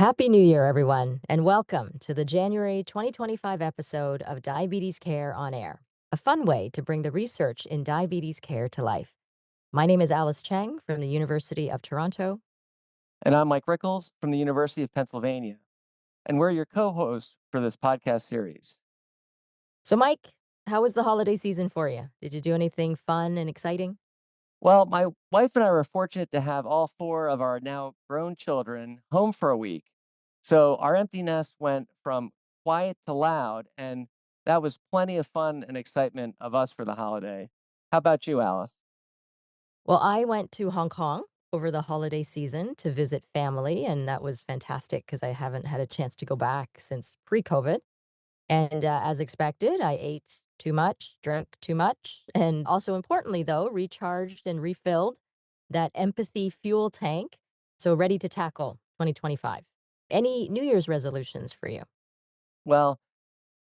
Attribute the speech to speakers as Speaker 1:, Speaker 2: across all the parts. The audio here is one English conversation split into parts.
Speaker 1: Happy New Year, everyone, and welcome to the January 2025 episode of Diabetes Care on Air, a fun way to bring the research in diabetes care to life. My name is Alice Cheng from the University of Toronto.
Speaker 2: And I'm Mike Rickles from the University of Pennsylvania. And we're your co hosts for this podcast series.
Speaker 1: So, Mike, how was the holiday season for you? Did you do anything fun and exciting?
Speaker 2: Well, my wife and I were fortunate to have all four of our now grown children home for a week. So our empty nest went from quiet to loud, and that was plenty of fun and excitement of us for the holiday. How about you, Alice?
Speaker 1: Well, I went to Hong Kong over the holiday season to visit family, and that was fantastic because I haven't had a chance to go back since pre COVID. And as expected, I ate too much, drank too much, and also importantly, though, recharged and refilled that empathy fuel tank. So ready to tackle 2025. Any New Year's resolutions for you?
Speaker 2: Well,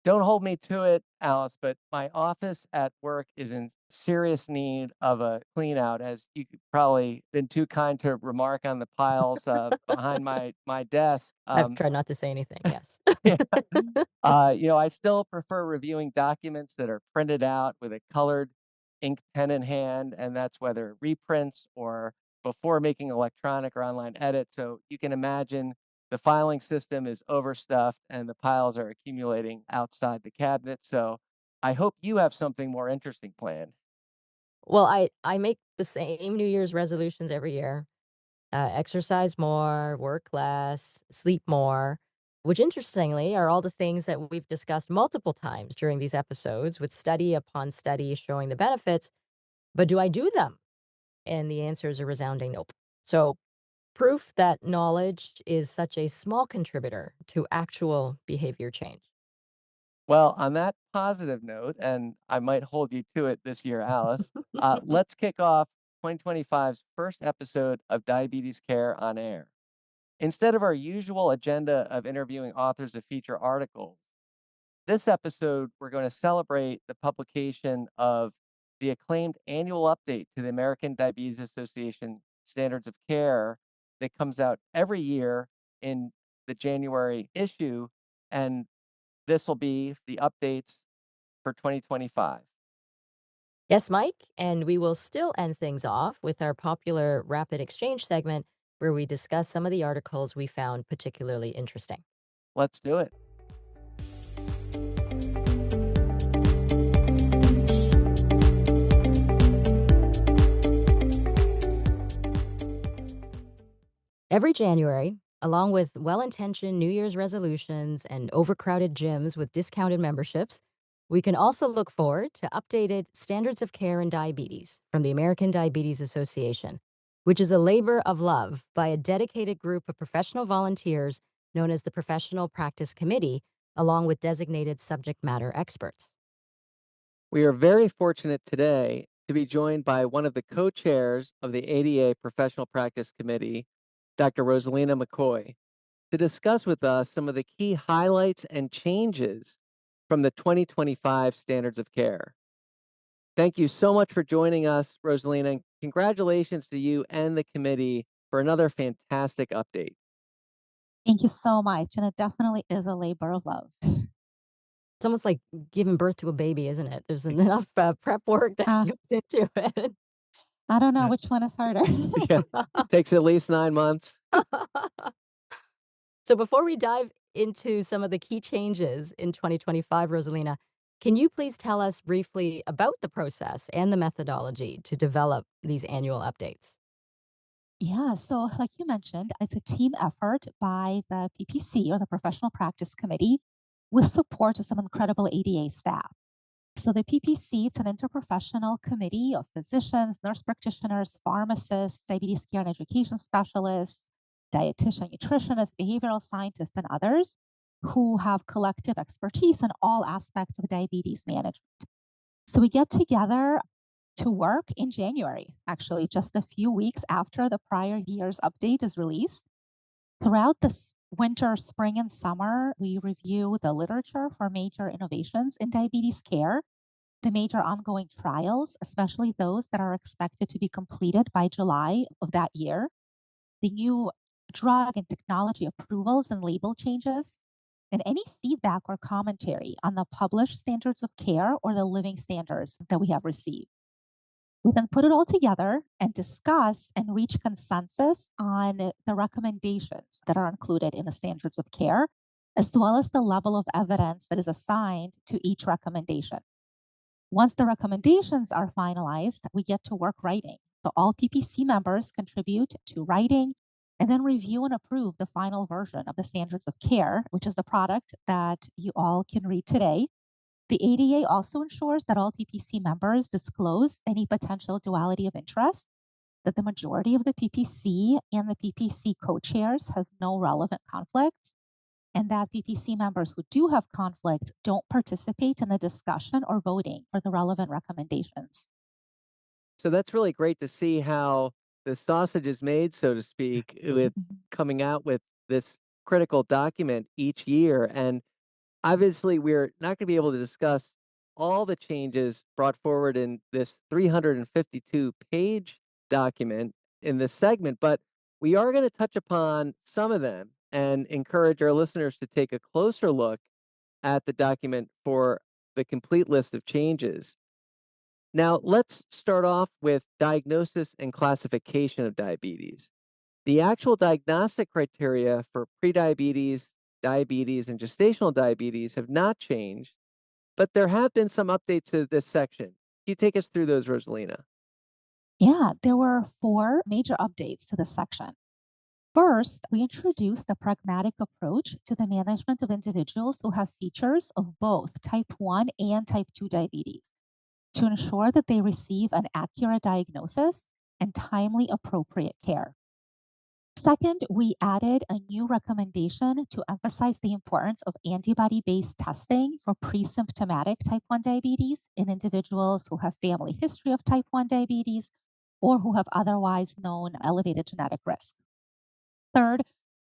Speaker 2: don't hold me to it, Alice, but my office at work is in serious need of a clean out, as you could probably been too kind to remark on the piles behind my desk.
Speaker 1: I've tried not to say anything. Yes.
Speaker 2: Yeah. I still prefer reviewing documents that are printed out with a colored ink pen in hand, and that's whether reprints or before making electronic or online edits. So you can imagine the filing system is overstuffed and the piles are accumulating outside the cabinet. So I hope you have something more interesting planned.
Speaker 1: Well, I make the same New Year's resolutions every year. Exercise more, work less, sleep more, which interestingly are all the things that we've discussed multiple times during these episodes with study upon study showing the benefits. But do I do them? And the answer is a resounding nope. So, proof that knowledge is such a small contributor to actual behavior change.
Speaker 2: Well, on that positive note, and I might hold you to it this year, Alice, let's kick off 2025's first episode of Diabetes Care on Air. Instead of our usual agenda of interviewing authors of feature articles, this episode, we're going to celebrate the publication of the acclaimed annual update to the American Diabetes Association Standards of Care that comes out every year in the January issue. And this will be the updates for 2025.
Speaker 1: Yes, Mike, and we will still end things off with our popular rapid exchange segment where we discuss some of the articles we found particularly interesting.
Speaker 2: Let's do it.
Speaker 1: Every January, along with well intentioned New Year's resolutions and overcrowded gyms with discounted memberships, we can also look forward to updated standards of care in diabetes from the American Diabetes Association, which is a labor of love by a dedicated group of professional volunteers known as the Professional Practice Committee, along with designated subject matter experts.
Speaker 2: We are very fortunate today to be joined by one of the co chairs of the ADA Professional Practice Committee, Dr. Rozalina McCoy, to discuss with us some of the key highlights and changes from the 2025 standards of care. Thank you so much for joining us, Rosalina, and congratulations to you and the committee for another fantastic update.
Speaker 3: Thank you so much. And it definitely is a labor of love.
Speaker 1: It's almost like giving birth to a baby, isn't it? There's enough prep work that
Speaker 3: Uh,
Speaker 1: goes into it.
Speaker 3: I don't know which one is harder.
Speaker 2: Yeah, takes at least 9 months.
Speaker 1: So before we dive into some of the key changes in 2025, Rosalina, can you please tell us briefly about the process and the methodology to develop these annual updates?
Speaker 3: Yeah, so like you mentioned, it's a team effort by the PPC or the Professional Practice Committee with support of some incredible ADA staff. So the PPC, it's an interprofessional committee of physicians, nurse practitioners, pharmacists, diabetes care and education specialists, dietitian, nutritionists, behavioral scientists, and others who have collective expertise in all aspects of diabetes management. So we get together to work in January, actually, just a few weeks after the prior year's update is released. Throughout this winter, spring, and summer, we review the literature for major innovations in diabetes care, the major ongoing trials, especially those that are expected to be completed by July of that year, the new drug and technology approvals and label changes, and any feedback or commentary on the published standards of care or the living standards that we have received. We then put it all together and discuss and reach consensus on the recommendations that are included in the standards of care, as well as the level of evidence that is assigned to each recommendation. Once the recommendations are finalized, we get to work writing. So all PPC members contribute to writing and then review and approve the final version of the standards of care, which is the product that you all can read today. The ADA also ensures that all PPC members disclose any potential duality of interest, that the majority of the PPC and the PPC co-chairs have no relevant conflicts, and that PPC members who do have conflicts don't participate in the discussion or voting for the relevant recommendations.
Speaker 2: So that's really great to see how the sausage is made, so to speak, with coming out with this critical document each year. And obviously, we're not going to be able to discuss all the changes brought forward in this 352-page document in this segment, but we are going to touch upon some of them and encourage our listeners to take a closer look at the document for the complete list of changes. Now, let's start off with diagnosis and classification of diabetes. The actual diagnostic criteria for prediabetes, diabetes, and gestational diabetes have not changed, but there have been some updates to this section. Can you take us through those, Rosalina?
Speaker 3: Yeah, there were 4 major updates to this section. First, we introduced a pragmatic approach to the management of individuals who have features of both type 1 and type 2 diabetes to ensure that they receive an accurate diagnosis and timely appropriate care. Second, we added a new recommendation to emphasize the importance of antibody-based testing for pre-symptomatic type 1 diabetes in individuals who have family history of type 1 diabetes or who have otherwise known elevated genetic risk. Third,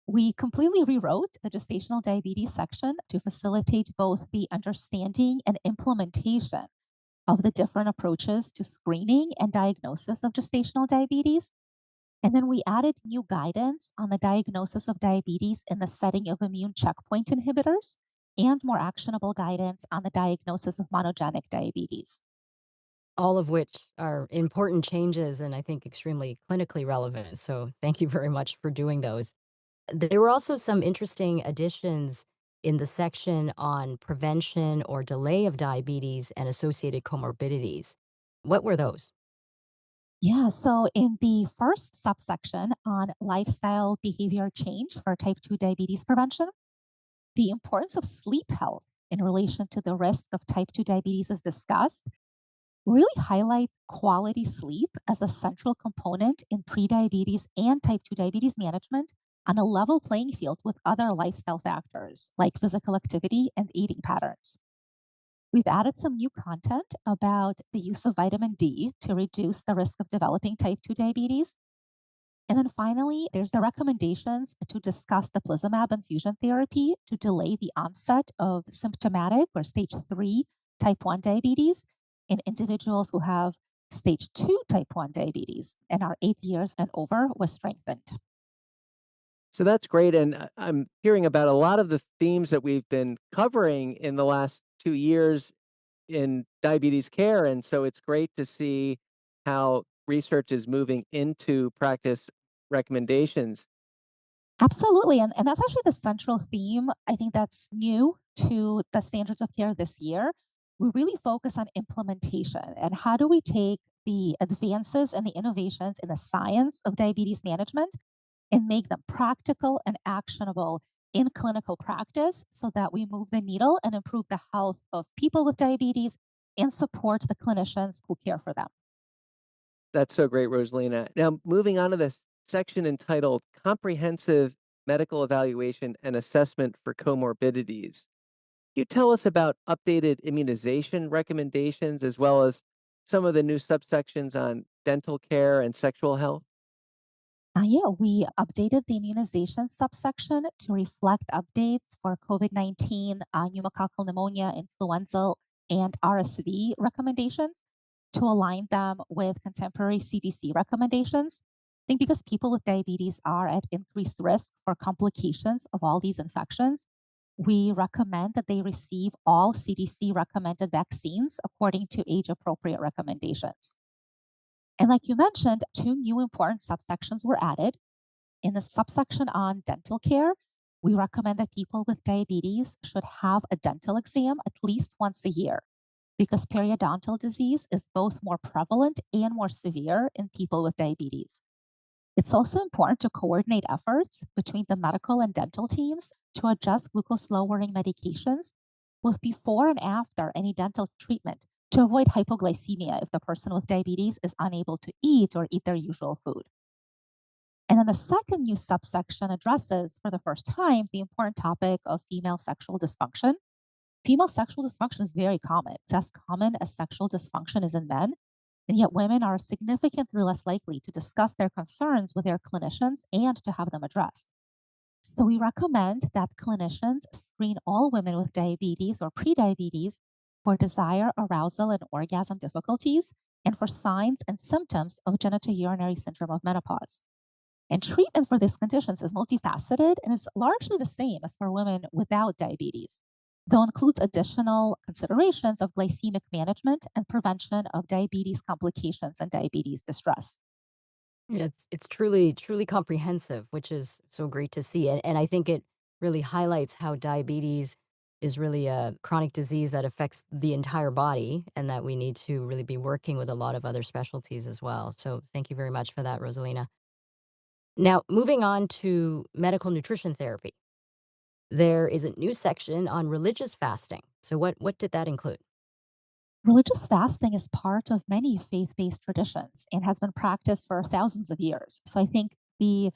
Speaker 3: we completely rewrote the gestational diabetes section to facilitate both the understanding and implementation of the different approaches to screening and diagnosis of gestational diabetes. And then we added new guidance on the diagnosis of diabetes in the setting of immune checkpoint inhibitors and more actionable guidance on the diagnosis of monogenic diabetes.
Speaker 1: All of which are important changes and I think extremely clinically relevant. So thank you very much for doing those. There were also some interesting additions in the section on prevention or delay of diabetes and associated comorbidities. What were those?
Speaker 3: Yeah, so in the first subsection on lifestyle behavior change for type 2 diabetes prevention, the importance of sleep health in relation to the risk of type 2 diabetes is discussed, really highlight quality sleep as a central component in prediabetes and type 2 diabetes management on a level playing field with other lifestyle factors like physical activity and eating patterns. We've added some new content about the use of vitamin D to reduce the risk of developing type 2 diabetes. And then finally, there's the recommendations to discuss teplizumab infusion therapy to delay the onset of symptomatic or stage 3 type 1 diabetes in individuals who have stage 2 type 1 diabetes and are 8 years and over was strengthened.
Speaker 2: So that's great. And I'm hearing about a lot of the themes that we've been covering in the last 2 years in diabetes care. And so it's great to see how research is moving into practice recommendations.
Speaker 3: Absolutely. And that's actually the central theme. I think that's new to the standards of care this year. We really focus on implementation and how do we take the advances and the innovations in the science of diabetes management and make them practical and actionable in clinical practice so that we move the needle and improve the health of people with diabetes and support the clinicians who care for them.
Speaker 2: That's so great, Rosalina. Now, moving on to this section entitled Comprehensive Medical Evaluation and Assessment for Comorbidities. Can you tell us about updated immunization recommendations as well as some of the new subsections on dental care and sexual health?
Speaker 3: Yeah, we updated the immunization subsection to reflect updates for COVID-19, pneumococcal pneumonia, influenza, and RSV recommendations to align them with contemporary CDC recommendations. think because people with diabetes are at increased risk for complications of all these infections, we recommend that they receive all CDC recommended vaccines according to age appropriate recommendations. And like you mentioned, two new important subsections were added. In the subsection on dental care, we recommend that people with diabetes should have a dental exam at least once a year because periodontal disease is both more prevalent and more severe in people with diabetes. It's also important to coordinate efforts between the medical and dental teams to adjust glucose lowering medications both before and after any dental treatment to avoid hypoglycemia if the person with diabetes is unable to eat or eat their usual food. And then the second new subsection addresses, for the first time, the important topic of female sexual dysfunction. Female sexual dysfunction is very common. It's as common as sexual dysfunction is in men, and yet women are significantly less likely to discuss their concerns with their clinicians and to have them addressed. So we recommend that clinicians screen all women with diabetes or prediabetes for desire, arousal, and orgasm difficulties, and for signs and symptoms of genitourinary syndrome of menopause. And treatment for these conditions is multifaceted and is largely the same as for women without diabetes, though includes additional considerations of glycemic management and prevention of diabetes complications and diabetes distress.
Speaker 1: Yeah, it's truly comprehensive, which is so great to see, and I think it really highlights how diabetes is really a chronic disease that affects the entire body, and that we need to really be working with a lot of other specialties as well. So thank you very much for that, Rosalina. Now, moving on to medical nutrition therapy, there is a new section on religious fasting. So what did that include?
Speaker 3: Religious fasting is part of many faith based traditions and has been practiced for thousands of years. So I think the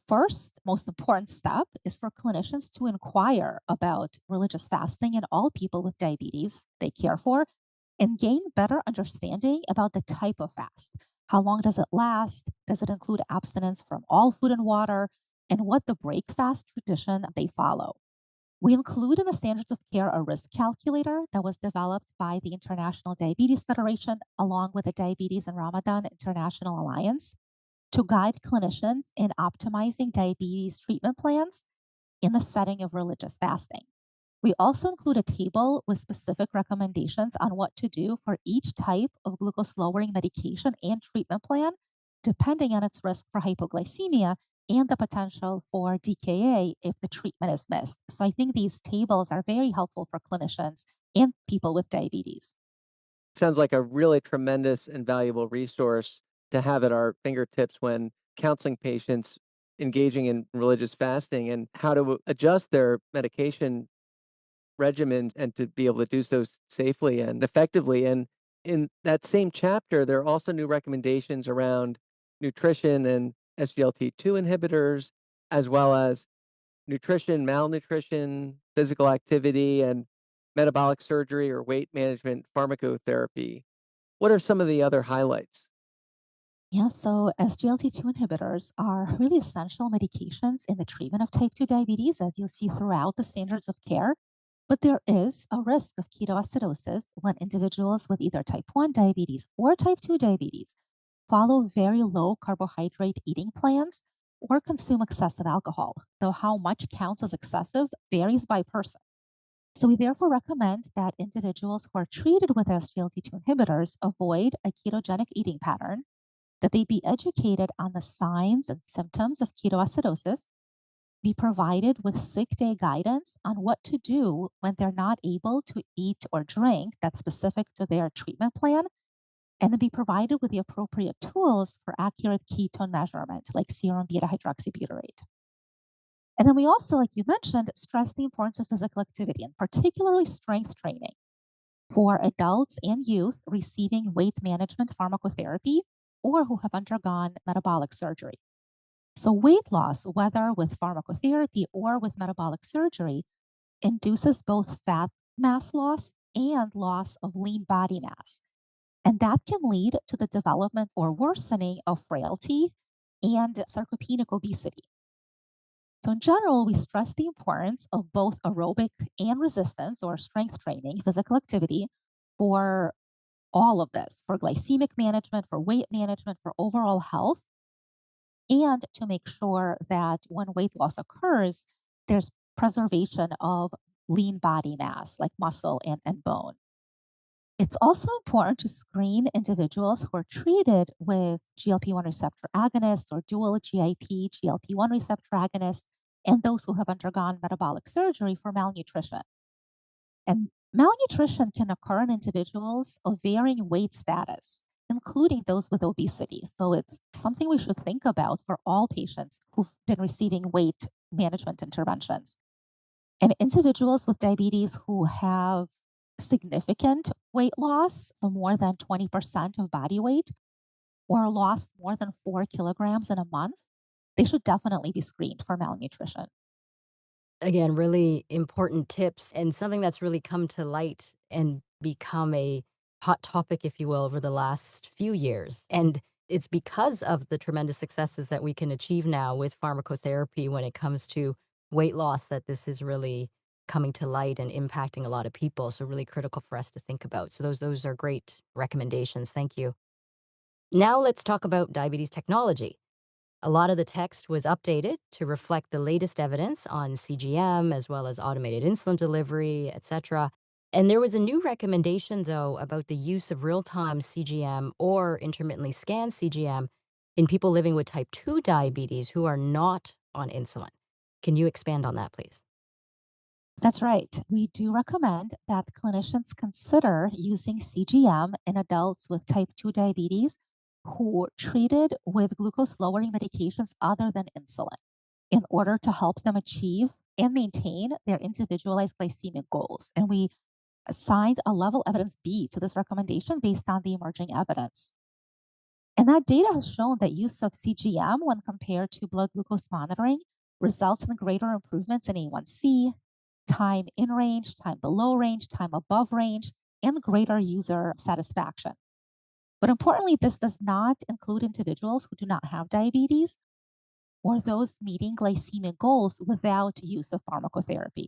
Speaker 3: first most important step is for clinicians to inquire about religious fasting in all people with diabetes they care for and gain better understanding about the type of fast. How long does it last? Does it include abstinence from all food and water? And what the break fast tradition they follow. We include in the standards of care a risk calculator that was developed by the International Diabetes Federation along with the Diabetes and Ramadan International Alliance to guide clinicians in optimizing diabetes treatment plans in the setting of religious fasting. We also include a table with specific recommendations on what to do for each type of glucose lowering medication and treatment plan, depending on its risk for hypoglycemia and the potential for DKA if the treatment is missed. So I think these tables are very helpful for clinicians and people with diabetes.
Speaker 2: Sounds like a really tremendous and valuable resource to have at our fingertips when counseling patients engaging in religious fasting and how to adjust their medication regimens and to be able to do so safely and effectively. And in that same chapter, there are also new recommendations around nutrition and SGLT2 inhibitors, as well as nutrition, malnutrition, physical activity, and metabolic surgery or weight management pharmacotherapy. What are some of the other highlights?
Speaker 3: Yeah, so SGLT2 inhibitors are really essential medications in the treatment of type 2 diabetes, as you'll see throughout the standards of care. But there is a risk of ketoacidosis when individuals with either type 1 diabetes or type 2 diabetes follow very low carbohydrate eating plans or consume excessive alcohol, though how much counts as excessive varies by person. So we therefore recommend that individuals who are treated with SGLT2 inhibitors avoid a ketogenic eating pattern, that they be educated on the signs and symptoms of ketoacidosis, be provided with sick day guidance on what to do when they're not able to eat or drink that's specific to their treatment plan, and then be provided with the appropriate tools for accurate ketone measurement, like serum beta hydroxybutyrate. And then we also, like you mentioned, stress the importance of physical activity and particularly strength training for adults and youth receiving weight management pharmacotherapy or who have undergone metabolic surgery. So, weight loss, whether with pharmacotherapy or with metabolic surgery, induces both fat mass loss and loss of lean body mass. And that can lead to the development or worsening of frailty and sarcopenic obesity. So, in general, we stress the importance of both aerobic and resistance or strength training, physical activity for all of this, for glycemic management, for weight management, for overall health. and to make sure that when weight loss occurs, there's preservation of lean body mass like muscle and bone. It's also important to screen individuals who are treated with GLP 1 receptor agonists or dual GIP, GLP 1 receptor agonists, and those who have undergone metabolic surgery for malnutrition. And malnutrition can occur in individuals of varying weight status, including those with obesity. So it's something we should think about for all patients who've been receiving weight management interventions. And individuals with diabetes who have significant weight loss, so more than 20% of body weight, or lost more than 4 kilograms in a month, they should definitely be screened for malnutrition.
Speaker 1: Again, really important tips and something that's really come to light and become a hot topic, if you will, over the last few years. And it's because of the tremendous successes that we can achieve now with pharmacotherapy when it comes to weight loss that this is really coming to light and impacting a lot of people. So really critical for us to think about. So those are great recommendations. Thank you. Now let's talk about diabetes technology. A lot of the text was updated to reflect the latest evidence on CGM as well as automated insulin delivery, etc. And there was a new recommendation, though, about the use of real time CGM or intermittently scanned CGM in people living with type 2 diabetes who are not on insulin. Can you expand on that, please?
Speaker 3: That's right. We do recommend that clinicians consider using CGM in adults with type 2 diabetes who are treated with glucose lowering medications other than insulin in order to help them achieve and maintain their individualized glycemic goals. And we assigned a level evidence B to this recommendation based on the emerging evidence. And that data has shown that use of CGM when compared to blood glucose monitoring results in greater improvements in A1C, time in range, time below range, time above range, and greater user satisfaction. But importantly, this does not include individuals who do not have diabetes or those meeting glycemic goals without use of pharmacotherapy.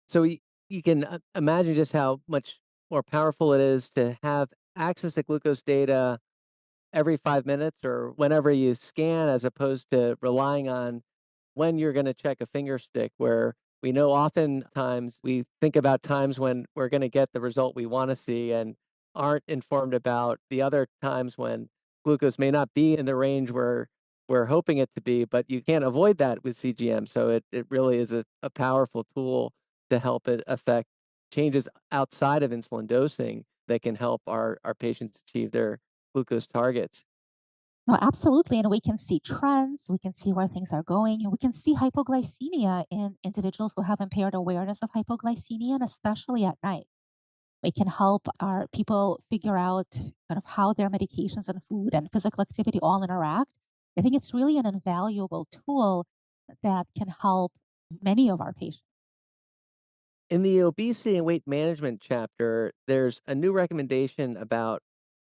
Speaker 2: So you can imagine just how much more powerful it is to have access to glucose data every 5 minutes or whenever you scan, as opposed to relying on when you're going to check a finger stick, where we know oftentimes we think about times when we're going to get the result we want to see and aren't informed about the other times when glucose may not be in the range where we're hoping it to be, but you can't avoid that with CGM. So it really is a powerful tool to help it affect changes outside of insulin dosing that can help our patients achieve their glucose targets.
Speaker 3: No, absolutely. And we can see trends, we can see where things are going, and we can see hypoglycemia in individuals who have impaired awareness of hypoglycemia, and especially at night. We can help our people figure out kind of how their medications and food and physical activity all interact. I think it's really an invaluable tool that can help many of our patients.
Speaker 2: In the obesity and weight management chapter, there's a new recommendation about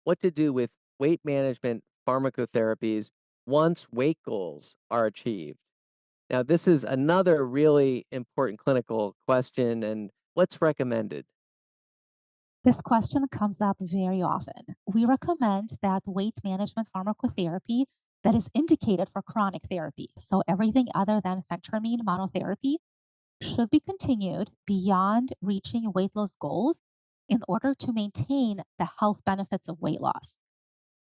Speaker 2: what to do with weight management pharmacotherapies once weight goals are achieved. Now, this is another really important clinical question, and what's recommended?
Speaker 3: This question comes up very often. We recommend that weight management pharmacotherapy that is indicated for chronic therapy, so everything other than phentermine monotherapy, should be continued beyond reaching weight loss goals in order to maintain the health benefits of weight loss.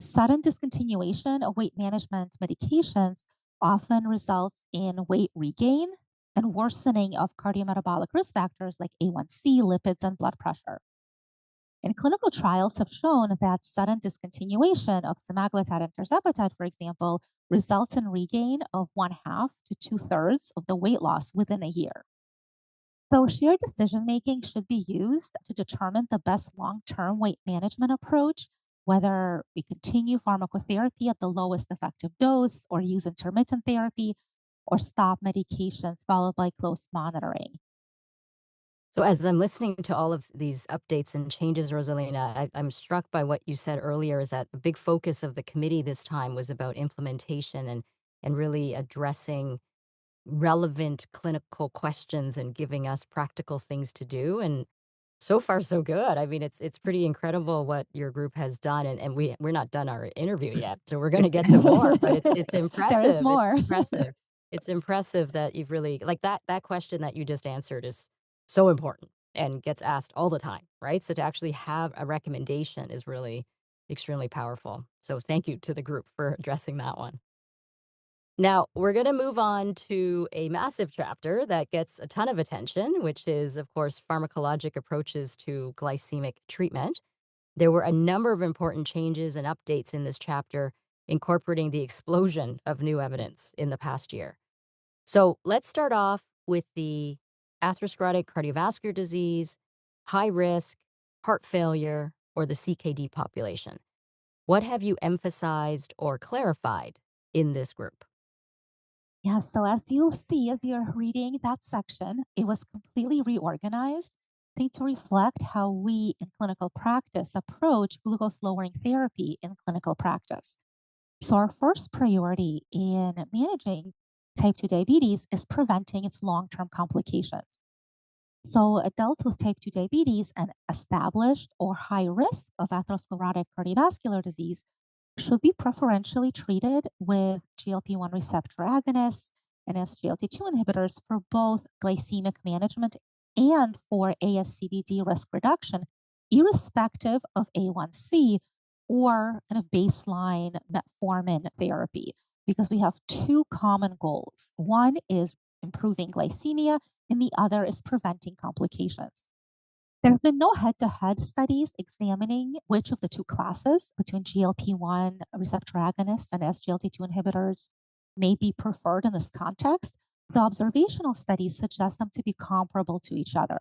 Speaker 3: Sudden discontinuation of weight management medications often results in weight regain and worsening of cardiometabolic risk factors like A1C, lipids, and blood pressure. And clinical trials have shown that sudden discontinuation of semaglutide and tirzepatide, for example, results in regain of one half to two-thirds of the weight loss within a year. So, shared decision making should be used to determine the best long term weight management approach, whether we continue pharmacotherapy at the lowest effective dose, or use intermittent therapy, or stop medications followed by close monitoring.
Speaker 1: So, as I'm listening to all of these updates and changes, Rosalina, I'm struck by what you said earlier is that the big focus of the committee this time was about implementation and really addressing relevant clinical questions and giving us practical things to do. And So far, so good. I mean, it's pretty incredible what your group has done, and we're not done our interview yet, so we're gonna get to more, but it's
Speaker 3: There is
Speaker 1: impressive, it's
Speaker 3: more.
Speaker 1: impressive. It's impressive that you've really like, that question that you just answered is so important and gets asked all the time, right? So to actually have a recommendation is really extremely powerful. So thank you to the group for addressing that one. Now, we're going to move on to a massive chapter that gets a ton of attention, which is, of course, pharmacologic approaches to glycemic treatment. There were a number of important changes and updates in this chapter, incorporating the explosion of new evidence in the past year. So let's start off with the atherosclerotic cardiovascular disease, high risk, heart failure, or the CKD population. What have you emphasized or clarified in this group?
Speaker 3: Yeah, so as you'll see as you're reading that section, it was completely reorganized, I think, to reflect how we in clinical practice approach glucose lowering therapy in clinical practice. So, our first priority in managing type 2 diabetes is preventing its long term complications. So, adults with type 2 diabetes and established or high risk of atherosclerotic cardiovascular disease should be preferentially treated with GLP-1 receptor agonists and SGLT2 inhibitors for both glycemic management and for ASCVD risk reduction, irrespective of A1C or kind of baseline metformin therapy, because we have two common goals. One is improving glycemia, and the other is preventing complications. There have been no head to head studies examining which of the two classes between GLP-1 receptor agonists and SGLT2 inhibitors may be preferred in this context. The observational studies suggest them to be comparable to each other.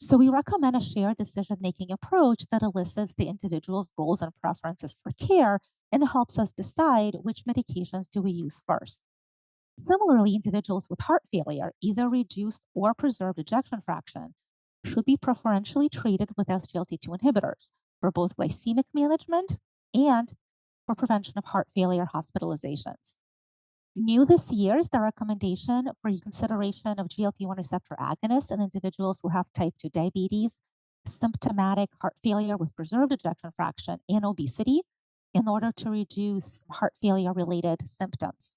Speaker 3: So we recommend a shared decision making approach that elicits the individual's goals and preferences for care and helps us decide which medications do we use first. Similarly, individuals with heart failure, either reduced or preserved ejection fraction, should be preferentially treated with SGLT2 inhibitors for both glycemic management and for prevention of heart failure hospitalizations. New this year is the recommendation for consideration of GLP-1 receptor agonists in individuals who have type 2 diabetes, symptomatic heart failure with preserved ejection fraction, and obesity in order to reduce heart failure related symptoms.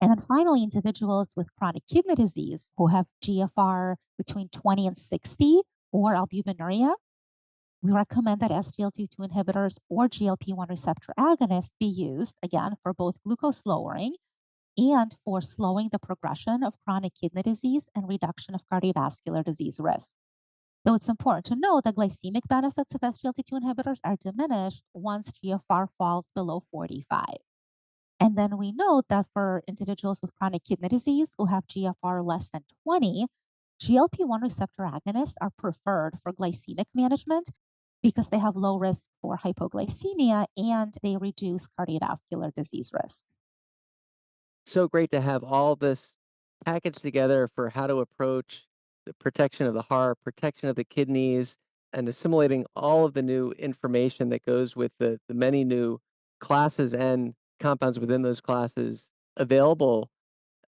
Speaker 3: And then finally, individuals with chronic kidney disease who have GFR between 20 and 60 or albuminuria, we recommend that SGLT2 inhibitors or GLP-1 receptor agonists be used again for both glucose lowering and for slowing the progression of chronic kidney disease and reduction of cardiovascular disease risk. Though it's important to note that glycemic benefits of SGLT2 inhibitors are diminished once GFR falls below 45. And then we note that for individuals with chronic kidney disease who have GFR less than 20, GLP-1 receptor agonists are preferred for glycemic management because they have low risk for hypoglycemia and they reduce cardiovascular disease risk.
Speaker 2: So great to have all this packaged together for how to approach the protection of the heart, protection of the kidneys, and assimilating all of the new information that goes with the many new classes and compounds within those classes available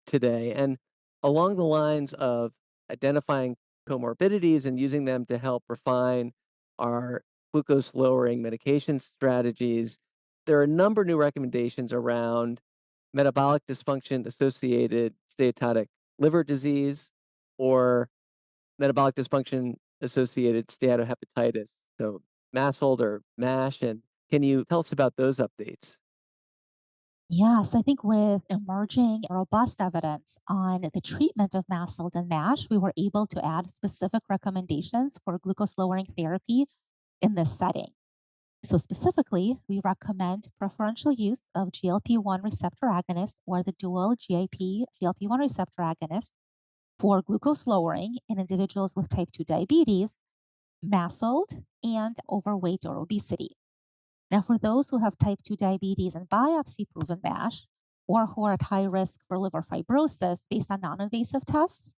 Speaker 2: today. And along the lines of identifying comorbidities and using them to help refine our glucose lowering medication strategies, there are a number of new recommendations around metabolic dysfunction associated steatotic liver disease or metabolic dysfunction associated steatohepatitis. So MASLD or MASH. And can you tell us about those updates?
Speaker 3: Yes, I think with emerging robust evidence on the treatment of MASLD and MASH, we were able to add specific recommendations for glucose lowering therapy in this setting. So, specifically, we recommend preferential use of GLP-1 receptor agonist or the dual GIP GLP-1 receptor agonist for glucose lowering in individuals with type 2 diabetes, MASLD, and overweight or obesity. Now, for those who have type 2 diabetes and biopsy proven MASH, or who are at high risk for liver fibrosis based on non invasive tests,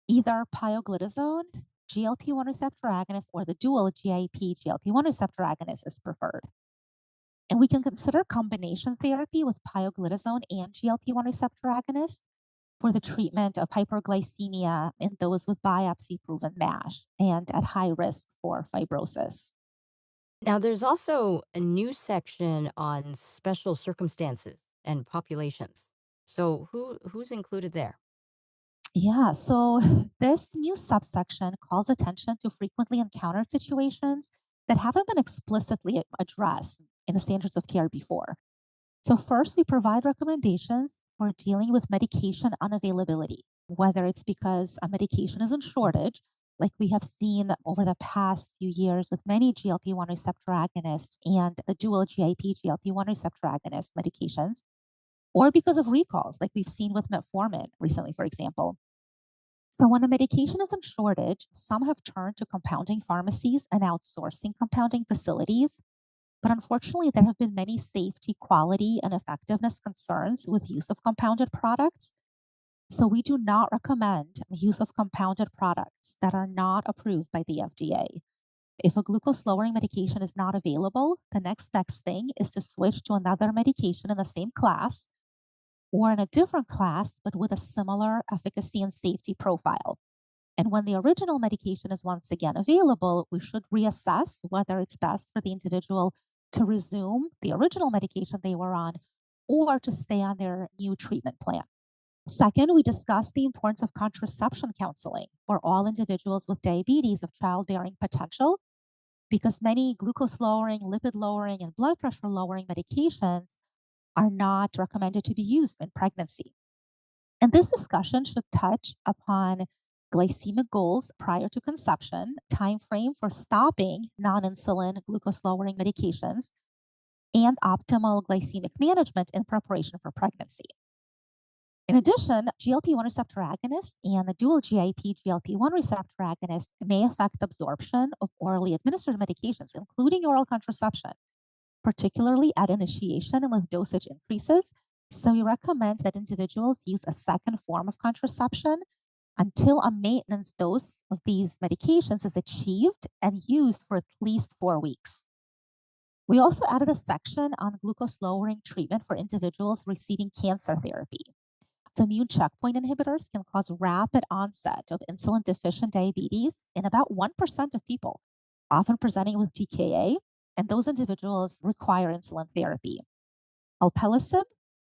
Speaker 3: either pioglitazone, GLP-1 receptor agonist, or the dual GIP GLP-1 receptor agonist is preferred. And we can consider combination therapy with pioglitazone and GLP-1 receptor agonist for the treatment of hyperglycemia in those with biopsy-proven MASH and at high risk for fibrosis.
Speaker 1: Now, there's also a new section on special circumstances and populations. So, who's included there?
Speaker 3: Yeah, so this new subsection calls attention to frequently encountered situations that haven't been explicitly addressed in the standards of care before. So, first, we provide recommendations for dealing with medication unavailability, whether it's because a medication is in shortage, like we have seen over the past few years with many GLP 1 receptor agonists and the dual GIP GLP 1 receptor agonist medications, or because of recalls, like we've seen with metformin recently, for example. So, when a medication is in shortage, some have turned to compounding pharmacies and outsourcing compounding facilities. But unfortunately, there have been many safety, quality, and effectiveness concerns with use of compounded products. So we do not recommend use of compounded products that are not approved by the FDA. If a glucose lowering medication is not available, the next best thing is to switch to another medication in the same class or in a different class, but with a similar efficacy and safety profile. And when the original medication is once again available, we should reassess whether it's best for the individual to resume the original medication they were on or to stay on their new treatment plan. Second, we discussed the importance of contraception counseling for all individuals with diabetes of childbearing potential because many glucose lowering, lipid lowering, and blood pressure lowering medications are not recommended to be used in pregnancy. And this discussion should touch upon glycemic goals prior to conception, time frame for stopping non-insulin glucose lowering medications, and optimal glycemic management in preparation for pregnancy. In addition, GLP-1 receptor agonists and the dual GIP GLP-1 receptor agonist may affect absorption of orally administered medications, including oral contraception, particularly at initiation and with dosage increases. So we recommend that individuals use a second form of contraception until a maintenance dose of these medications is achieved and used for at least 4 weeks. We also added a section on glucose lowering treatment for individuals receiving cancer therapy. So immune checkpoint inhibitors can cause rapid onset of insulin deficient diabetes in about 1% of people, often presenting with DKA, and those individuals require insulin therapy. Alpelisib,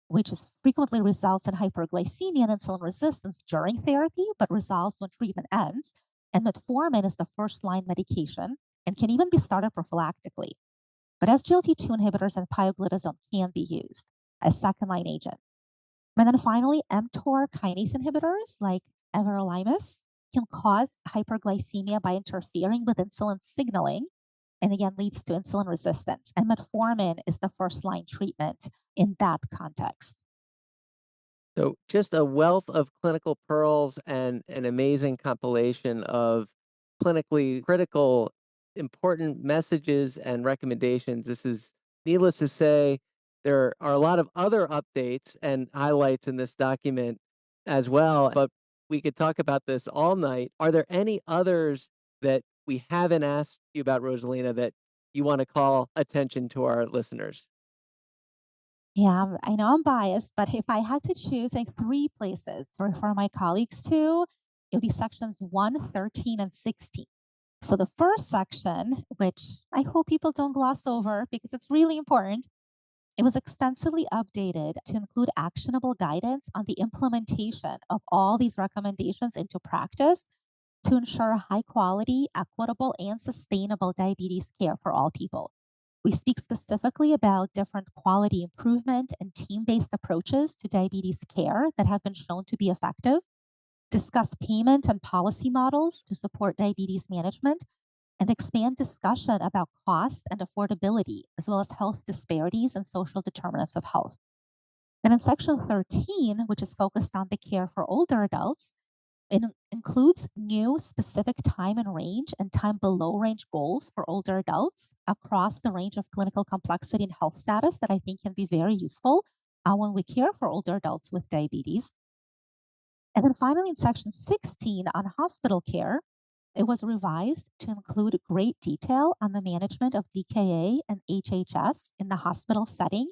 Speaker 3: which frequently results in hyperglycemia and insulin resistance during therapy, but resolves when treatment ends. And metformin is the first line medication and can even be started prophylactically. But SGLT2 inhibitors and pioglitazone can be used as second line agent. And then finally, mTOR kinase inhibitors like everolimus can cause hyperglycemia by interfering with insulin signaling and again leads to insulin resistance. And metformin is the first line treatment in that context.
Speaker 2: So, just a wealth of clinical pearls and an amazing compilation of clinically critical, important messages and recommendations. This is needless to say, there are a lot of other updates and highlights in this document as well, but we could talk about this all night. Are there any others that we haven't asked you about, Rosalina, that you want to call attention to our listeners?
Speaker 3: Yeah, I know I'm biased, but if I had to choose like 3 places to refer my colleagues to, it would be sections 1, 13, and 16. So the first section, which I hope people don't gloss over because it's really important, it was extensively updated to include actionable guidance on the implementation of all these recommendations into practice to ensure high quality, equitable, and sustainable diabetes care for all people. We speak specifically about different quality improvement and team based approaches to diabetes care that have been shown to be effective, discuss payment and policy models to support diabetes management, and expand discussion about cost and affordability, as well as health disparities and social determinants of health. And in section 13, which is focused on the care for older adults, it includes new specific time and range and time below range goals for older adults across the range of clinical complexity and health status that I think can be very useful when we care for older adults with diabetes. And then finally, in section 16 on hospital care, it was revised to include great detail on the management of DKA and HHS in the hospital setting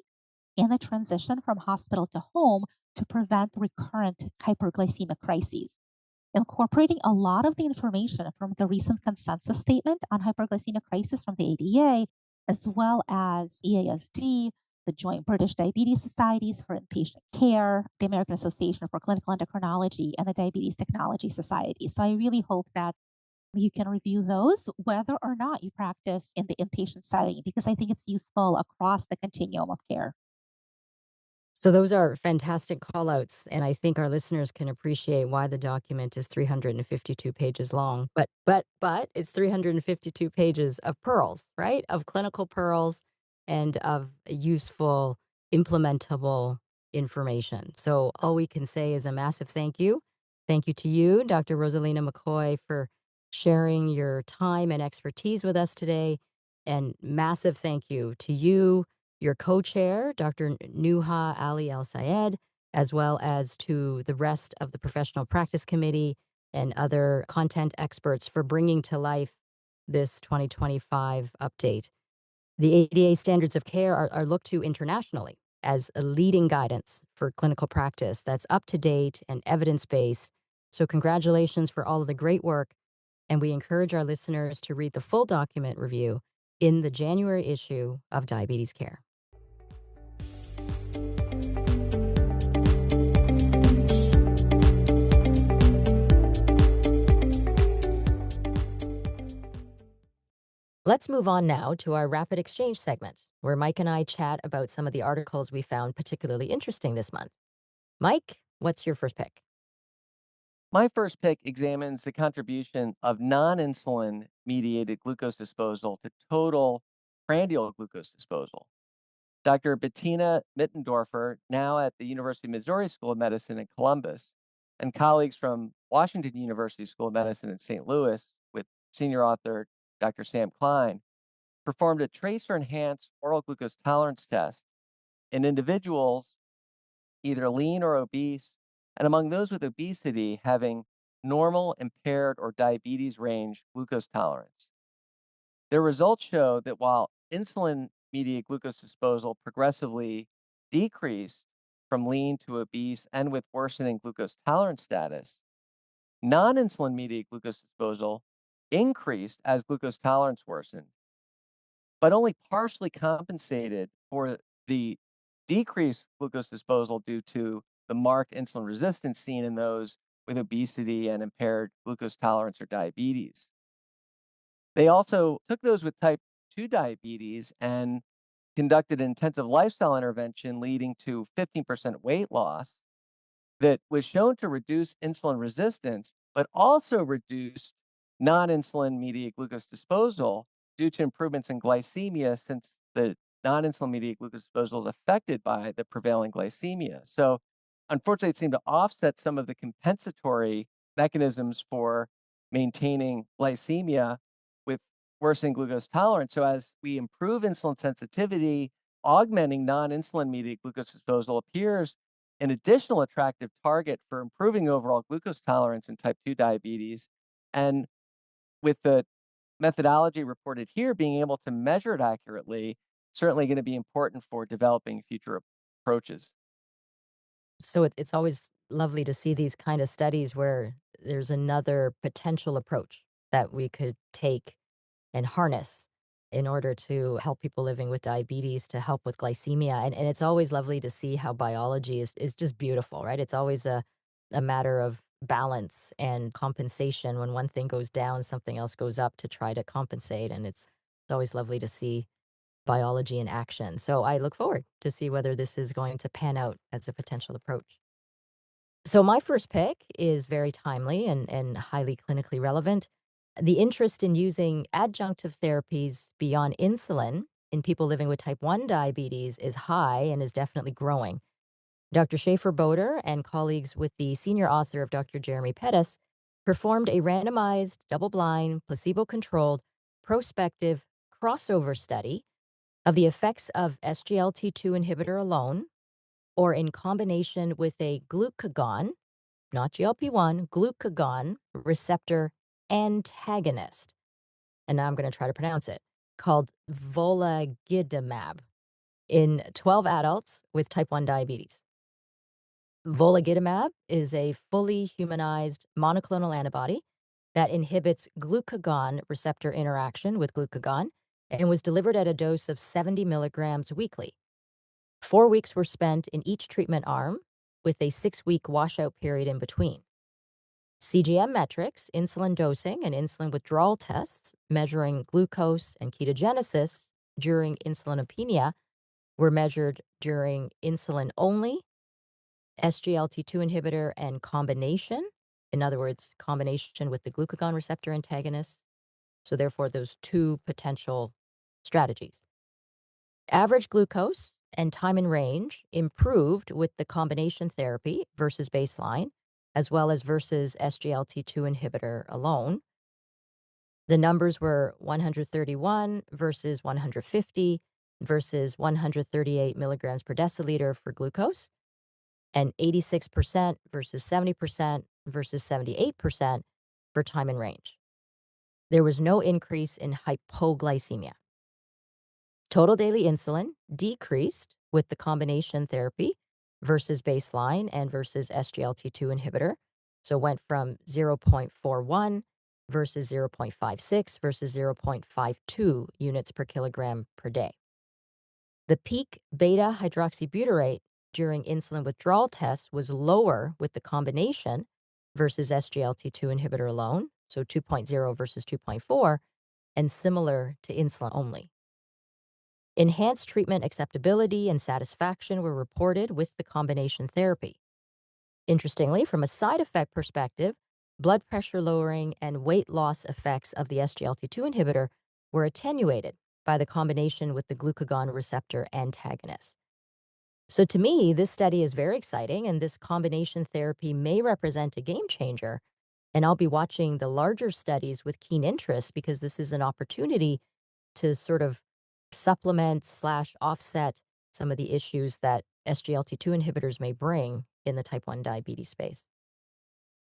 Speaker 3: and the transition from hospital to home to prevent recurrent hyperglycemic crises, incorporating a lot of the information from the recent consensus statement on hyperglycemic crisis from the ADA, as well as EASD, the Joint British Diabetes Societies for Inpatient Care, the American Association for Clinical Endocrinology, and the Diabetes Technology Society. So I really hope that you can review those whether or not you practice in the inpatient setting, because I think it's useful across the continuum of care.
Speaker 1: So those are fantastic callouts, and I think our listeners can appreciate why the document is 352 pages long. But it's 352 pages of pearls, right? Of clinical pearls and of useful, implementable information. So all we can say is a massive thank you. Thank you to you, Dr. Rozalina McCoy, for sharing your time and expertise with us today. And massive thank you to you, your co-chair, Dr. Nuha Ali Al Sayed, as well as to the rest of the Professional Practice Committee and other content experts for bringing to life this 2025 update. The ADA standards of care are looked to internationally as a leading guidance for clinical practice that's up to date and evidence based. So, congratulations for all of the great work. And we encourage our listeners to read the full document review in the January issue of Diabetes Care. Let's move on now to our rapid exchange segment, where Mike and I chat about some of the articles we found particularly interesting this month. Mike, what's your first pick?
Speaker 2: My first pick examines the contribution of non insulin mediated glucose disposal to total prandial glucose disposal. Dr. Bettina Mittendorfer, now at the University of Missouri School of Medicine in Columbus, and colleagues from Washington University School of Medicine in St. Louis, with senior author Dr. Sam Klein, performed a tracer enhanced oral glucose tolerance test in individuals either lean or obese, and among those with obesity having normal, impaired, or diabetes range glucose tolerance. Their results show that while insulin mediated glucose disposal progressively decreased from lean to obese and with worsening glucose tolerance status, non insulin mediated glucose disposal increased as glucose tolerance worsened, but only partially compensated for the decreased glucose disposal due to the marked insulin resistance seen in those with obesity and impaired glucose tolerance or diabetes. They also took those with type 2 diabetes and conducted an intensive lifestyle intervention leading to 15% weight loss that was shown to reduce insulin resistance, but also reduced non insulin mediated glucose disposal due to improvements in glycemia, since the non insulin mediated glucose disposal is affected by the prevailing glycemia. So, unfortunately, it seemed to offset some of the compensatory mechanisms for maintaining glycemia with worsening glucose tolerance. So, as we improve insulin sensitivity, augmenting non insulin mediated glucose disposal appears an additional attractive target for improving overall glucose tolerance in type 2 diabetes. And with the methodology reported here, being able to measure it accurately, certainly going to be important for developing future approaches.
Speaker 1: So it's always lovely to see these kind of studies where there's another potential approach that we could take and harness in order to help people living with diabetes to help with glycemia. And it's always lovely to see how biology is just beautiful, right? It's always a matter of balance and compensation. When one thing goes down, something else goes up to try to compensate. And it's always lovely to see biology in action. So I look forward to see whether this is going to pan out as a potential approach. So my first pick is very timely and highly clinically relevant. The interest in using adjunctive therapies beyond insulin in people living with type 1 diabetes is high and is definitely growing. Dr. Schaefer Boder and colleagues with the senior author of Dr. Jeremy Pettis performed a randomized, double blind, placebo controlled, prospective crossover study of the effects of SGLT2 inhibitor alone or in combination with a glucagon, not GLP-1, glucagon receptor antagonist. And now I'm going to try to pronounce it, called volagidimab in 12 adults with type 1 diabetes. Volagitamab is a fully humanized monoclonal antibody that inhibits glucagon receptor interaction with glucagon and was delivered at a dose of 70 milligrams weekly. 4 weeks were spent in each treatment arm, with a 6-week washout period in between. CGM metrics, insulin dosing, and insulin withdrawal tests measuring glucose and ketogenesis during insulinopenia were measured during insulin only, SGLT2 inhibitor, and combination. In other words, combination with the glucagon receptor antagonists. So, therefore, those two potential strategies. Average glucose and time in range improved with the combination therapy versus baseline, as well as versus SGLT2 inhibitor alone. The numbers were 131 versus 150 versus 138 milligrams per deciliter for glucose, and 86% versus 70% versus 78% for time in range. There was no increase in hypoglycemia. Total daily insulin decreased with the combination therapy versus baseline and versus SGLT2 inhibitor. So went from 0.41 versus 0.56 versus 0.52 units per kilogram per day. The peak beta hydroxybutyrate during insulin withdrawal tests was lower with the combination versus SGLT2 inhibitor alone, so 2.0 versus 2.4, and similar to insulin only. Enhanced treatment acceptability and satisfaction were reported with the combination therapy. Interestingly, from a side effect perspective, blood pressure lowering and weight loss effects of the SGLT2 inhibitor were attenuated by the combination with the glucagon receptor antagonist. So to me, this study is very exciting, and this combination therapy may represent a game changer. And I'll be watching the larger studies with keen interest because this is an opportunity to sort of supplement slash offset some of the issues that SGLT2 inhibitors may bring in the type 1 diabetes space.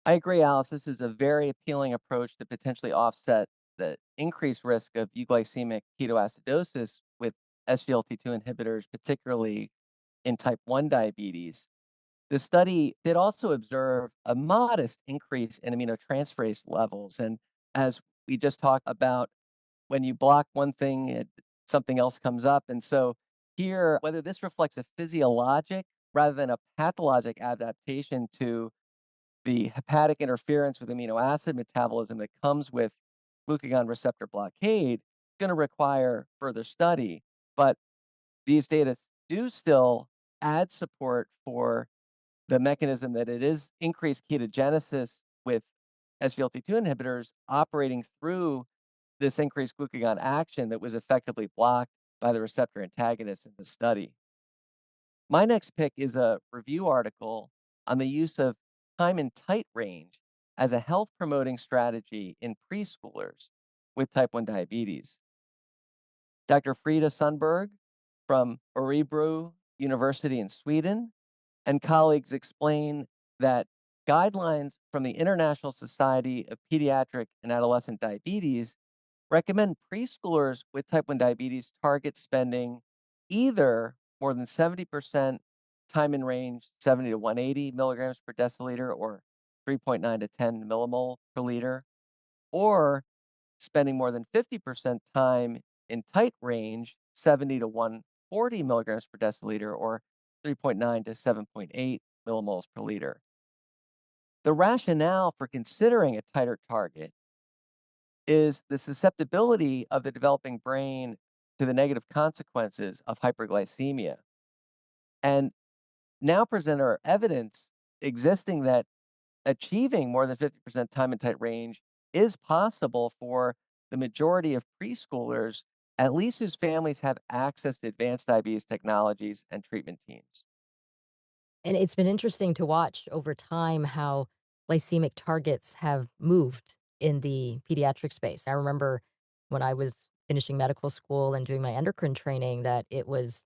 Speaker 2: I agree, Alice. This is a very appealing approach to potentially offset the increased risk of euglycemic ketoacidosis with SGLT2 inhibitors, particularly in type 1 diabetes. The study did also observe a modest increase in aminotransferase levels. And as we just talked about, when you block one thing, something else comes up. And so here, whether this reflects a physiologic rather than a pathologic adaptation to the hepatic interference with amino acid metabolism that comes with glucagon receptor blockade, is going to require further study. But these data do still add support for the mechanism that it is increased ketogenesis with SGLT2 inhibitors operating through this increased glucagon action that was effectively blocked by the receptor antagonists in the study. My next pick is a review article on the use of time in tight range as a health promoting strategy in preschoolers with type 1 diabetes. Dr. Frida Sundberg from Örebro University in Sweden and colleagues explain that guidelines from the International Society of Pediatric and Adolescent Diabetes recommend preschoolers with type 1 diabetes target spending either more than 70% time in range, 70 to 180 milligrams per deciliter, or 3.9 to 10 millimole per liter, or spending more than 50% time in tight range, 70 to 140 milligrams per deciliter, or 3.9 to 7.8 millimoles per liter. The rationale for considering a tighter target is the susceptibility of the developing brain to the negative consequences of hyperglycemia. And now present our evidence existing that achieving more than 50% time in tight range is possible for the majority of preschoolers, at least whose families have access to advanced diabetes technologies and treatment teams.
Speaker 1: And it's been interesting to watch over time how glycemic targets have moved in the pediatric space. I remember when I was finishing medical school and doing my endocrine training that it was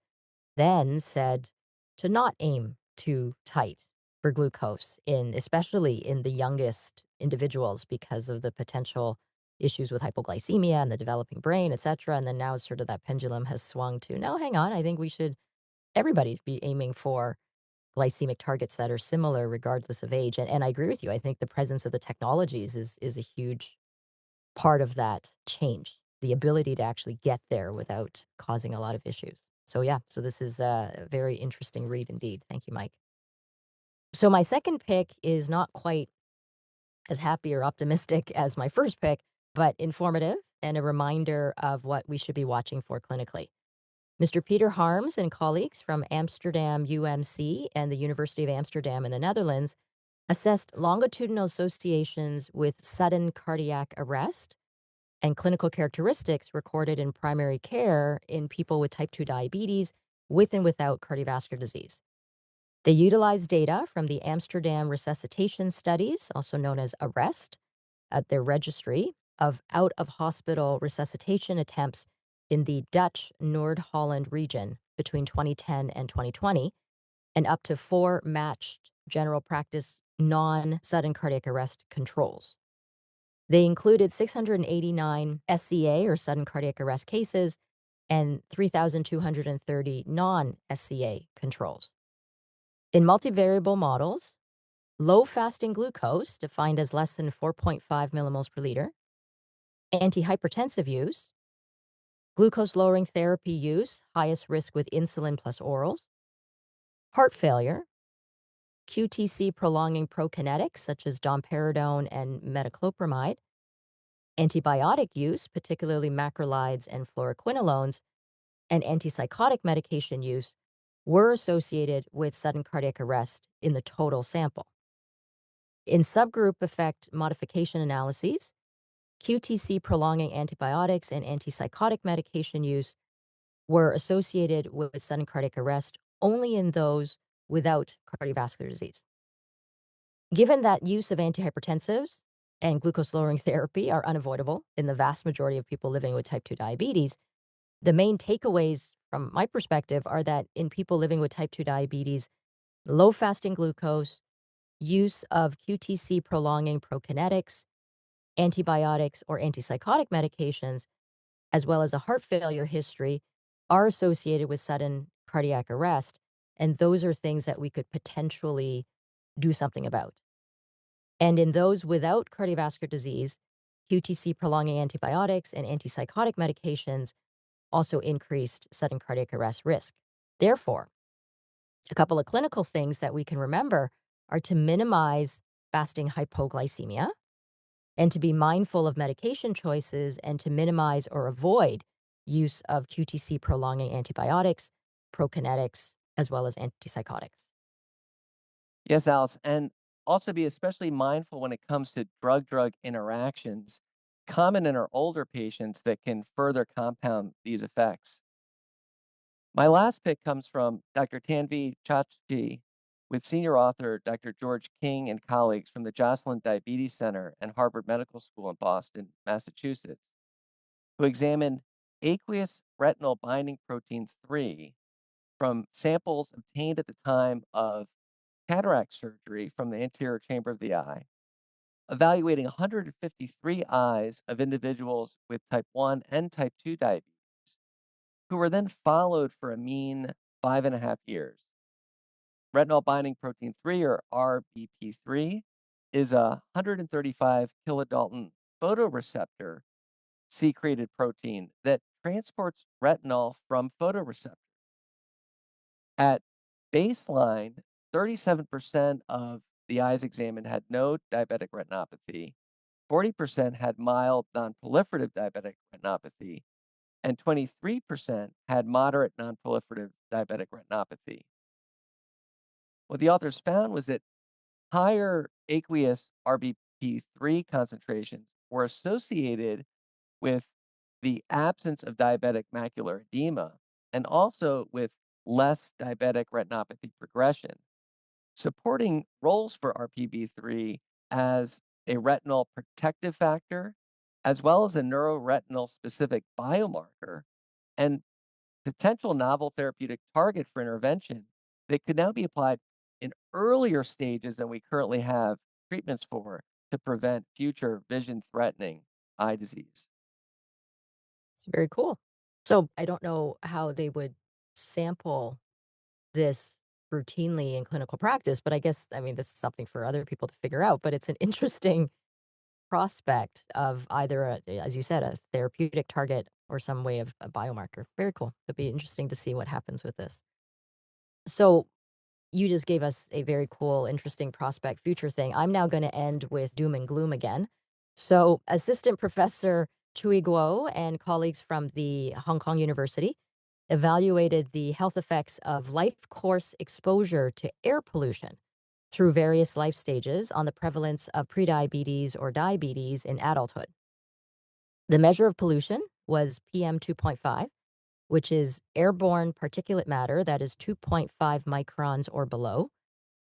Speaker 1: then said to not aim too tight for glucose in especially in the youngest individuals because of the potential issues with hypoglycemia and the developing brain, et cetera. And then now sort of that pendulum has swung to, no, hang on, I think we should everybody be aiming for glycemic targets that are similar regardless of age. And I agree with you. I think the presence of the technologies is a huge part of that change, the ability to actually get there without causing a lot of issues. So yeah, so this is a very interesting read indeed. Thank you, Mike. So my second pick is not quite as happy or optimistic as my first pick, but informative and a reminder of what we should be watching for clinically. Mr. Peter Harms and colleagues from Amsterdam UMC and the University of Amsterdam in the Netherlands assessed longitudinal associations with sudden cardiac arrest and clinical characteristics recorded in primary care in people with type 2 diabetes with and without cardiovascular disease. They utilized data from the Amsterdam Resuscitation Studies, also known as ARREST, at their registry of out of hospital resuscitation attempts in the Dutch Noord-Holland region between 2010 and 2020, and up to 4 matched general practice non sudden cardiac arrest controls. They included 689 SCA or sudden cardiac arrest cases and 3,230 non SCA controls. In multivariable models, low fasting glucose, defined as less than 4.5 millimoles per liter, antihypertensive use, glucose lowering therapy use, highest risk with insulin plus orals, heart failure, QTC prolonging prokinetics such as domperidone and metoclopramide, antibiotic use, particularly macrolides and fluoroquinolones, and antipsychotic medication use were associated with sudden cardiac arrest in the total sample. In subgroup effect modification analyses, QTC prolonging antibiotics and antipsychotic medication use were associated with sudden cardiac arrest only in those without cardiovascular disease. Given that use of antihypertensives and glucose lowering therapy are unavoidable in the vast majority of people living with type 2 diabetes, the main takeaways from my perspective are that in people living with type 2 diabetes, low fasting glucose, use of QTC prolonging prokinetics, antibiotics, or antipsychotic medications, as well as a heart failure history, are associated with sudden cardiac arrest. And those are things that we could potentially do something about. And in those without cardiovascular disease, QTC prolonging antibiotics and antipsychotic medications also increased sudden cardiac arrest risk. Therefore, a couple of clinical things that we can remember are to minimize fasting hypoglycemia and to be mindful of medication choices and to minimize or avoid use of QTC prolonging antibiotics, prokinetics, as well as antipsychotics.
Speaker 2: Yes, Alice, and also be especially mindful when it comes to drug-drug interactions, common in our older patients that can further compound these effects. My last pick comes from Dr. Tanvi Chachji with senior author Dr. George King and colleagues from the Joslin Diabetes Center and Harvard Medical School in Boston, Massachusetts, who examined aqueous retinol binding protein 3 from samples obtained at the time of cataract surgery from the anterior chamber of the eye, evaluating 153 eyes of individuals with type 1 and type 2 diabetes, who were then followed for a mean 5.5 years. Retinol binding protein 3, or RBP3, is a 135 kilodalton photoreceptor secreted protein that transports retinol from photoreceptors. At baseline, 37% of the eyes examined had no diabetic retinopathy, 40% had mild nonproliferative diabetic retinopathy, and 23% had moderate nonproliferative diabetic retinopathy. What the authors found was that higher aqueous RBP3 concentrations were associated with the absence of diabetic macular edema and also with less diabetic retinopathy progression, supporting roles for RPB3 as a retinal protective factor, as well as a neuroretinal specific biomarker and potential novel therapeutic target for intervention that could now be applied in earlier stages than we currently have treatments for to prevent future vision threatening eye disease.
Speaker 1: It's very cool. So I don't know how they would sample this routinely in clinical practice, but I guess, I mean, this is something for other people to figure out, but it's an interesting prospect of either, as you said, a therapeutic target or some way of a biomarker. Very cool. It'd be interesting to see what happens with this. So, you just gave us a very cool, interesting prospect future thing. I'm now going to end with doom and gloom again. So, Assistant Professor Chui Guo and colleagues from the Hong Kong University evaluated the health effects of life course exposure to air pollution through various life stages on the prevalence of prediabetes or diabetes in adulthood. The measure of pollution was PM 2.5, which is airborne particulate matter that is 2.5 microns or below,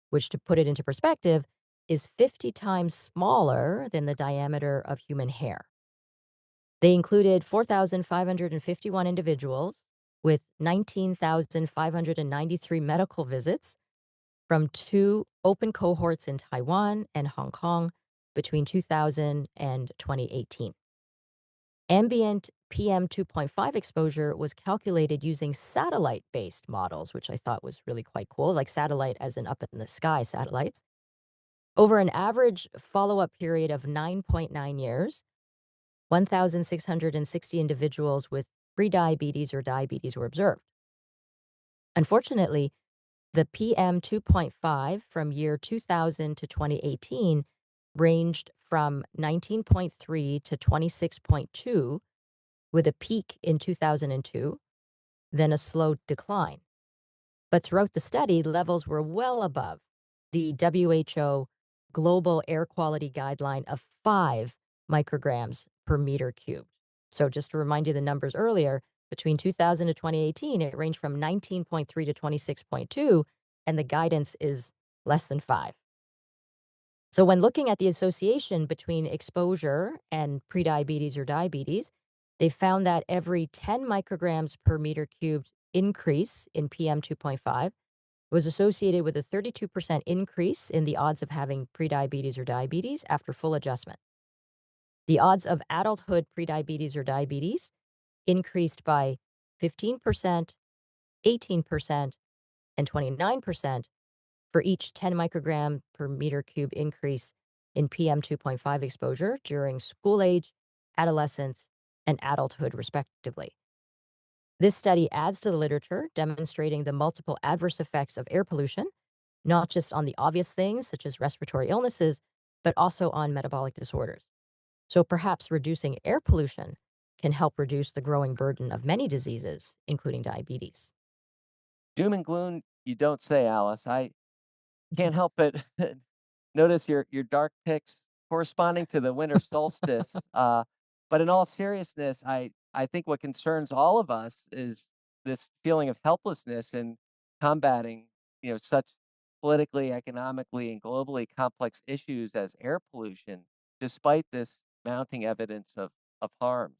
Speaker 1: which, to put it into perspective, is 50 times smaller than the diameter of human hair. They included 4,551 individuals with 19,593 medical visits from two open cohorts in Taiwan and Hong Kong between 2000 and 2018. Ambient PM 2.5 exposure was calculated using satellite-based models, which I thought was really quite cool, like satellite as in up in the sky satellites. Over an average follow-up period of 9.9 years, 1,660 individuals with prediabetes or diabetes were observed. Unfortunately, the PM 2.5 from year 2000 to 2018 ranged from 19.3 to 26.2, with a peak in 2002, then a slow decline. But throughout the study, levels were well above the WHO global air quality guideline of 5 micrograms per meter cubed. So just to remind you the numbers earlier, between 2000 to 2018, it ranged from 19.3 to 26.2, and the guidance is less than 5. So when looking at the association between exposure and prediabetes or diabetes, they found that every 10 micrograms per meter cubed increase in PM 2.5 was associated with a 32% increase in the odds of having prediabetes or diabetes after full adjustment. The odds of adulthood prediabetes or diabetes increased by 15%, 18%, and 29% for each 10 microgram per meter cube increase in PM 2.5 exposure during school age, adolescence, and adulthood, respectively. This study adds to the literature demonstrating the multiple adverse effects of air pollution, not just on the obvious things such as respiratory illnesses, but also on metabolic disorders. So perhaps reducing air pollution can help reduce the growing burden of many diseases, including diabetes.
Speaker 2: Doom and gloom, you don't say, Alice. I can't help but notice your dark picks corresponding to the winter solstice. But in all seriousness, I think what concerns all of us is this feeling of helplessness in combating, such politically, economically, and globally complex issues as air pollution, despite this mounting evidence of harms.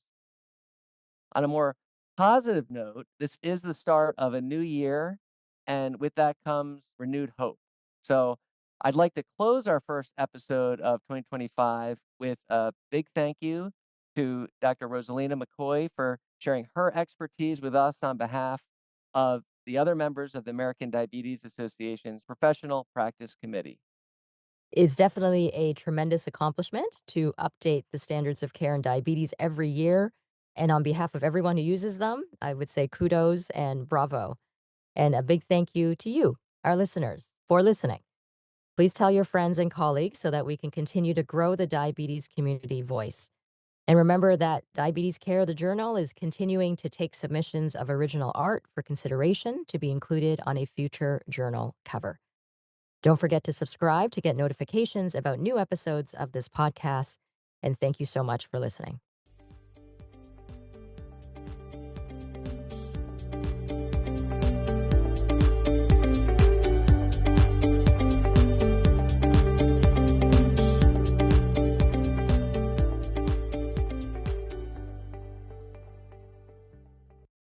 Speaker 2: On a more positive note, this is the start of a new year, and with that comes renewed hope. So I'd like to close our first episode of 2025 with a big thank you to Dr. Rozalina McCoy for sharing her expertise with us on behalf of the other members of the American Diabetes Association's Professional Practice Committee.
Speaker 1: It's definitely a tremendous accomplishment to update the standards of care in diabetes every year. And on behalf of everyone who uses them, I would say kudos and bravo. And a big thank you to you, our listeners, for listening. Please tell your friends and colleagues so that we can continue to grow the diabetes community voice. And remember that Diabetes Care, the journal, is continuing to take submissions of original art for consideration to be included on a future journal cover. Don't forget to subscribe to get notifications about new episodes of this podcast. And thank you so much for listening.